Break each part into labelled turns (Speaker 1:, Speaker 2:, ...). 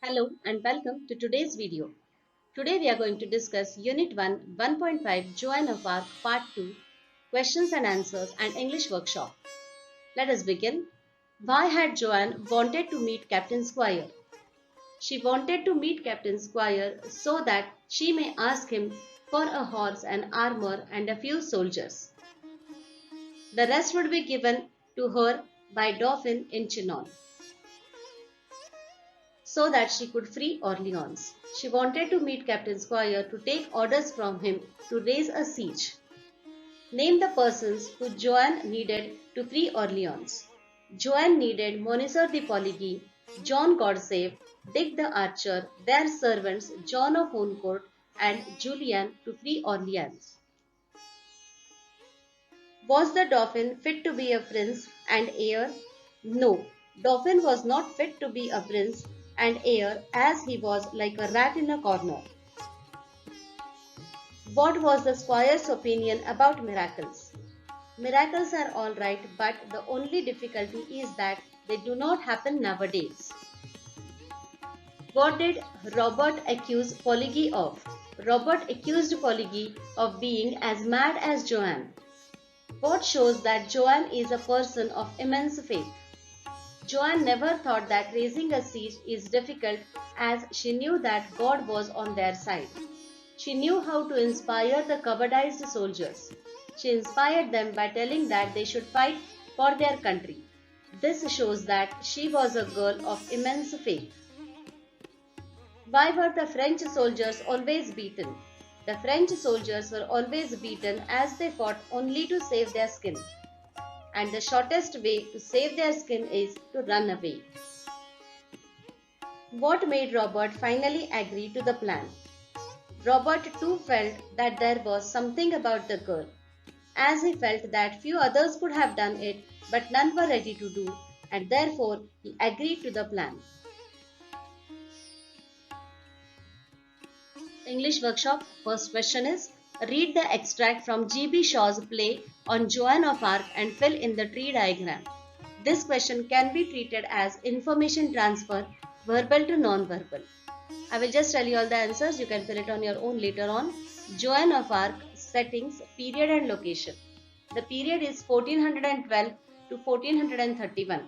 Speaker 1: Hello and welcome to today's video. Today we are going to discuss Unit 1 1.5 Joan of Arc Part 2 Questions and Answers and English Workshop. Let us begin. Why had Joan wanted to meet Captain Squire? She wanted to meet Captain Squire so that she may ask him for a horse and armor and a few soldiers. The rest would be given to her by Dauphin in Chinon, so that she could free Orleans. She wanted to meet Captain Squire to take orders from him to raise a siege. Name the persons who Joan needed to free Orleans. Joan needed Monceux de Poligny, John Godsave, Dick the Archer, their servants John of Honcourt and Julian to free Orleans. Was the Dauphin fit to be a prince and heir? No, Dauphin was not fit to be a prince and heir, as he was like a rat in a corner. What was the squire's opinion about miracles? Miracles are alright, but the only difficulty is that they do not happen nowadays. What did Robert accuse Poligny of? Robert accused Poligny of being as mad as Joan. What shows that Joan is a person of immense faith? Joan never thought that raising a siege is difficult, as she knew that God was on their side. She knew how to inspire the cowardized soldiers. She inspired them by telling that they should fight for their country. This shows that she was a girl of immense faith. Why were the French soldiers always beaten? The French soldiers were always beaten as they fought only to save their skin. And the shortest way to save their skin is to run away. What made Robert finally agree to the plan? Robert too felt that there was something about the girl, as he felt that few others could have done it, but none were ready to do, and therefore he agreed to the plan. English Workshop. First question is, read the extract from G.B. Shaw's play on Joan of Arc and fill in the tree diagram. This question can be treated as information transfer, verbal to non-verbal. I will just tell you all the answers. You can fill it on your own later on. Joan of Arc, settings, period and location. The period is 1412 to 1431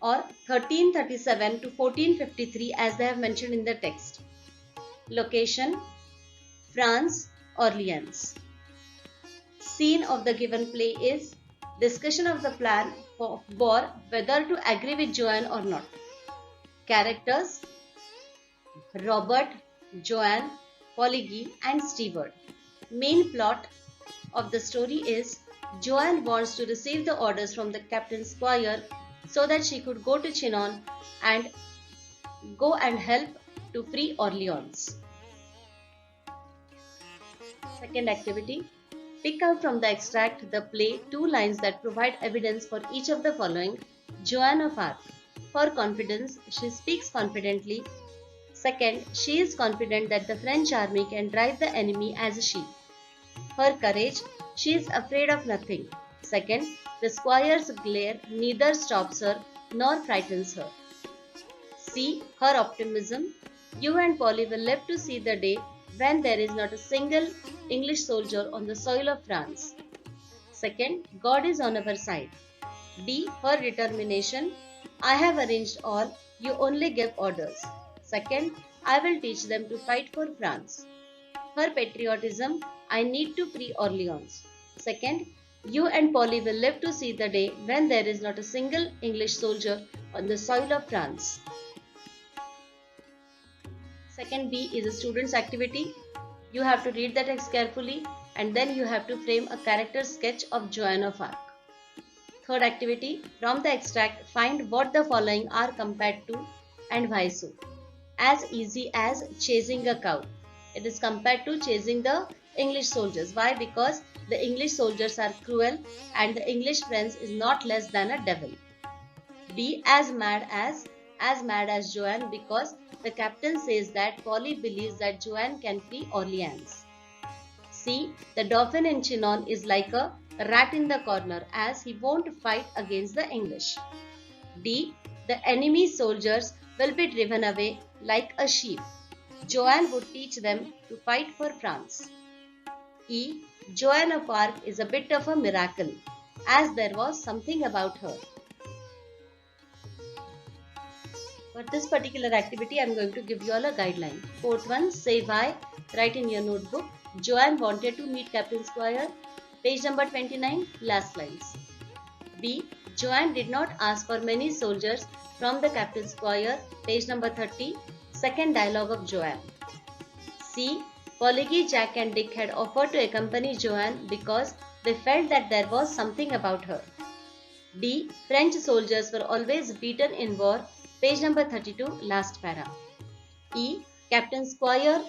Speaker 1: or 1337 to 1453 as they have mentioned in the text. Location, France, Orleans. Scene of the given play is discussion of the plan for war, whether to agree with Joan or not. Characters, Robert, Joan, Poligny and Stewart. Main plot of the story is Joan wants to receive the orders from the Captain Squire so that she could go to Chinon and go and help to free Orleans. Second activity. Pick out from the extract the play 2 lines that provide evidence for each of the following. Joan of Arc. For confidence, she speaks confidently. Second, she is confident that the French army can drive the enemy as a sheep. Her courage, she is afraid of nothing. Second, the squire's glare neither stops her nor frightens her. C. Her optimism. You and Polly will live to see the day when there is not a single English soldier on the soil of France. Second, God is on our side. D. Her determination. I have arranged all, you only give orders. Second, I will teach them to fight for France. Her patriotism. I need to free Orleans. Second, you and Polly will live to see the day when there is not a single English soldier on the soil of France. Second B is a student's activity. You have to read the text carefully and then you have to frame a character sketch of Joan of Arc. Third activity, from the extract, find what the following are compared to and why so. As easy as chasing a cow. It is compared to chasing the English soldiers. Why? Because the English soldiers are cruel and the English prince is not less than a devil. B. As mad as Joan, because the captain says that Polly believes that Joan can free Orleans. C. The Dauphin in Chinon is like a rat in the corner, as he won't fight against the English. D. The enemy soldiers will be driven away like a sheep. Joan would teach them to fight for France. E. Joan of Arc is a bit of a miracle, as there was something about her. For this particular activity, I am going to give you all a guideline. Fourth one, say why. Write in your notebook. Joan wanted to meet Captain Squire. Page number 29, last lines. B. Joan did not ask for many soldiers from the Captain Squire. Page number 30, second dialogue of Joan. C. Polyggy, Jack and Dick had offered to accompany Joan because they felt that there was something about her. D. French soldiers were always beaten in war. Page number 32, last para. E. Captain Squire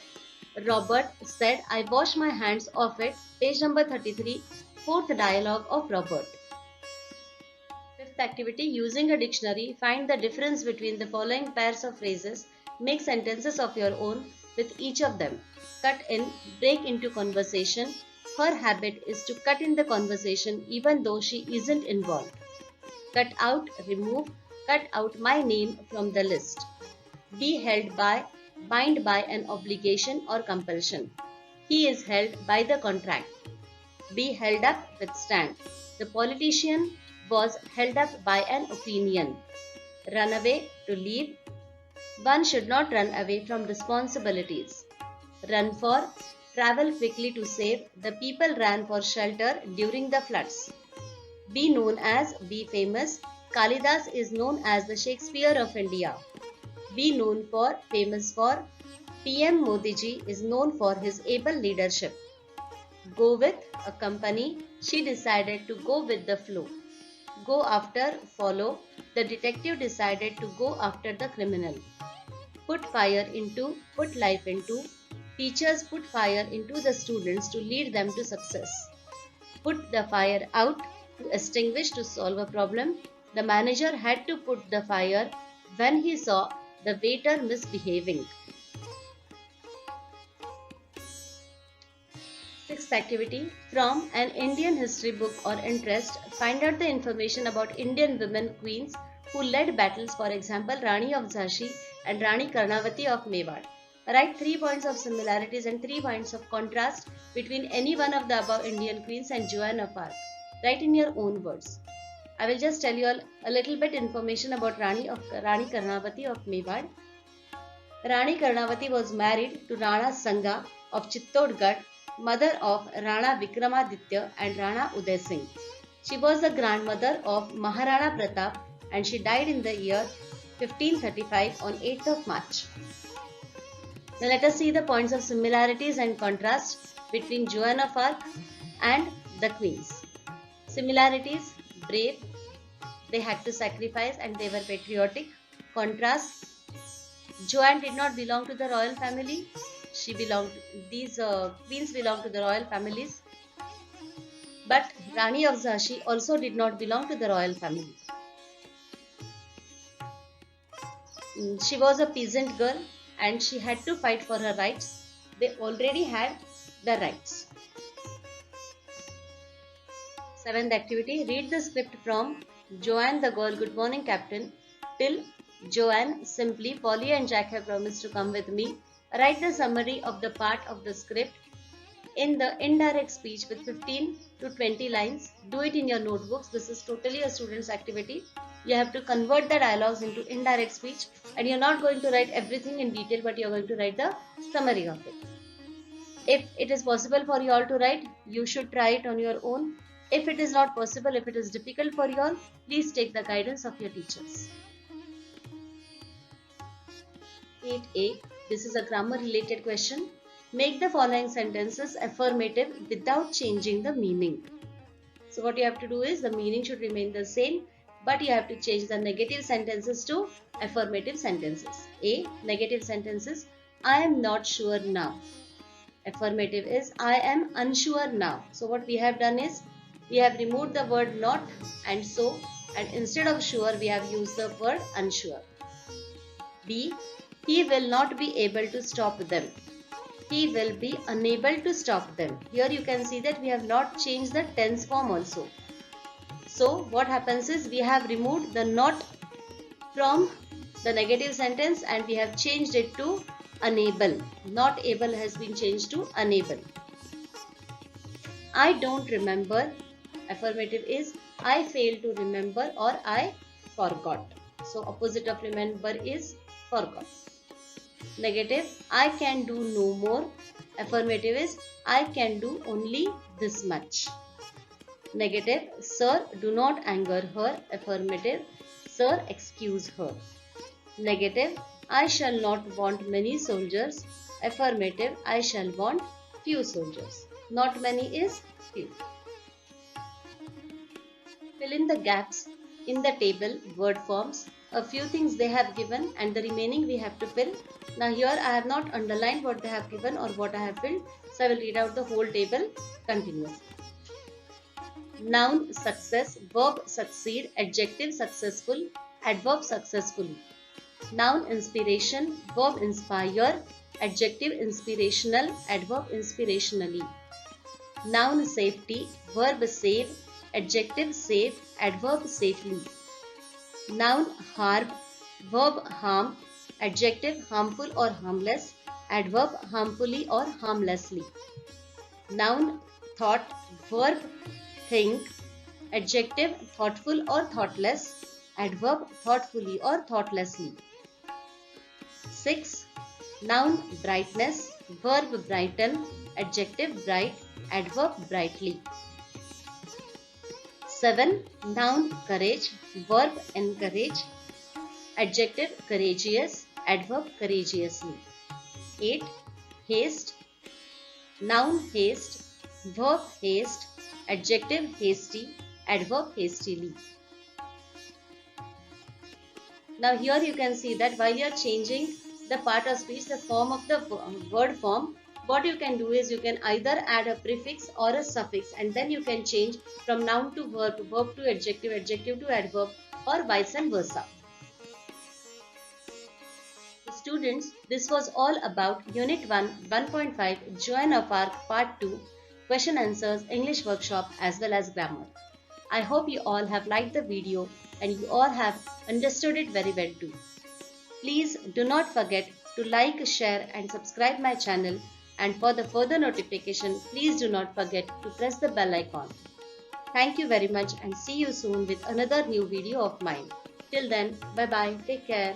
Speaker 1: Robert said, I wash my hands off it. Page number 33, fourth dialogue of Robert. Fifth activity, using a dictionary, find the difference between the following pairs of phrases. Make sentences of your own with each of them. Cut in, break into conversation. Her habit is to cut in the conversation even though she isn't involved. Cut out, remove. Cut out my name from the list. Be held by, bind by an obligation or compulsion. He is held by the contract. Be held up, withstand. The politician was held up by an opinion. Run away, to leave. One should not run away from responsibilities. Run for, travel quickly to save. The people ran for shelter during the floods. Be known as, be famous. Kalidas is known as the Shakespeare of India. Be known for, famous for. PM Modi ji is known for his able leadership. Go with, accompany. She decided to go with the flow. Go after, follow. The detective decided to go after the criminal. Put fire into, put life into. Teachers put fire into the students to lead them to success. Put the fire out, to extinguish, to solve a problem. The manager had to put the fire when he saw the waiter misbehaving. Sixth activity, from an Indian history book or interest, find out the information about Indian women queens who led battles, for example, Rani of Jhansi and Rani Karnavati of Mewar. Write 3 points of similarities and 3 points of contrast between any one of the above Indian queens and Joan of Arc. Write in your own words. I will just tell you a little bit information about Rani Karnavati of Mewar. Rani Karnavati was married to Rana Sanga of Chittorgarh, mother of Rana Vikramaditya and Rana Uday Singh. She was the grandmother of Maharana Pratap and she died in the year 1535 on 8th of March. Now let us see the points of similarities and contrast between Joan of Arc and the queens. Similarities, brave, they had to sacrifice and they were patriotic. Contrast, Joan did not belong to the royal family. These queens belonged to the royal families. But Rani of Jhansi also did not belong to the royal family. She was a peasant girl and she had to fight for her rights. They already had the rights. Seventh activity, read the script from Joan the girl, good morning captain, till Joan, simply, Polly and Jack have promised to come with me. Write the summary of the part of the script in the indirect speech with 15 to 20 lines. Do it in your notebooks. This is totally a student's activity. You have to convert the dialogues into indirect speech and you're not going to write everything in detail, but you're going to write the summary of it. If it is possible for you all to write, you should try it on your own. If it is not possible, if it is difficult for you all, please take the guidance of your teachers. 8a. This is a grammar related question. Make the following sentences affirmative without changing the meaning. So what you have to do is the meaning should remain the same, but you have to change the negative sentences to affirmative sentences. A. Negative sentences. I am not sure now. Affirmative is I am unsure now. So what we have done is we have removed the word not and so, and instead of sure we have used the word unsure. B. He will not be able to stop them. He will be unable to stop them. Here you can see that we have not changed the tense form also. So what happens is we have removed the not from the negative sentence and we have changed it to unable. Not able has been changed to unable. I don't remember. Affirmative is I fail to remember or I forgot. So opposite of remember is forgot. Negative, I can do no more. Affirmative is I can do only this much. Negative, sir, do not anger her. Affirmative, sir, excuse her. Negative, I shall not want many soldiers. Affirmative, I shall want few soldiers. Not many is few. Fill in the gaps in the table word forms. A few things they have given and the remaining we have to fill. Now here I have not underlined what they have given or what I have filled. So I will read out the whole table continuously. Noun success, verb succeed, adjective successful, adverb successfully. Noun inspiration, verb inspire, adjective inspirational, adverb inspirationally. Noun safety, verb save, adjective safe, adverb safely. Noun harm, verb harm, adjective harmful or harmless, adverb harmfully or harmlessly. Noun thought, verb think, adjective thoughtful or thoughtless, adverb thoughtfully or thoughtlessly. 6. Noun brightness, verb brighten, adjective bright, adverb brightly. 7. Noun courage, verb encourage, adjective courageous, adverb courageously. 8. Haste, noun haste, verb haste, adjective hasty, adverb hastily. Now here you can see that while you are changing the part of speech, the form of the word form, what you can do is you can either add a prefix or a suffix and then you can change from noun to verb, verb to adjective, adjective to adverb or vice versa. Students, this was all about Unit 1, 1.5 Joan of Arc Part 2 Question Answers English Workshop as well as Grammar. I hope you all have liked the video and you all have understood it very well too. Please do not forget to like, share and subscribe my channel, and for the further notification, please do not forget to press the bell icon. Thank you very much and see you soon with another new video of mine. Till then, bye bye, take care.